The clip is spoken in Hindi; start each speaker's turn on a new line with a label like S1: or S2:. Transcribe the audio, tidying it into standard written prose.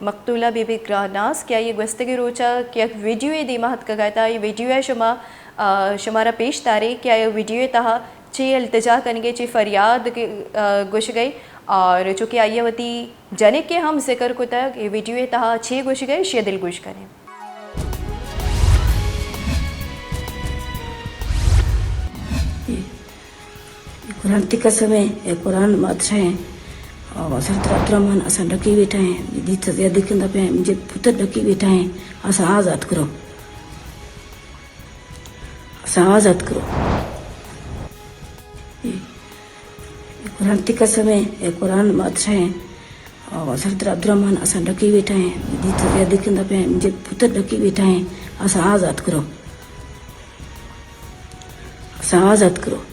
S1: मकतूला बीबी ग्रानास क्या ये गस्तगी रोचा क्या वीडियो दी महत का गाता ये वीडियो शुमारा पेश तारे क्या ये वीडियो तहा चे इल्तिजा करेंगे चे फरियाद गुश गई और चूँकि आयवती जने के हम जिक्र को तक ये वीडियो तहा छे गुश गए शे दिल गुश करें
S2: कुरान तिका समय कुरान मात्रा है और सरदार अब्दुर्रहमान असा डकी बैठा है दी सजा दिखंदा पे मुझे पुत्र डकी बैठा है असा आजाद करो कुरान तिका समय कुरान मात्रा है और सरदार अब्दुर्रहमान असा डकी बैठा है दी सजा दिखंदा पे मुझे पुत्र डकी बैठा है असा आजाद करो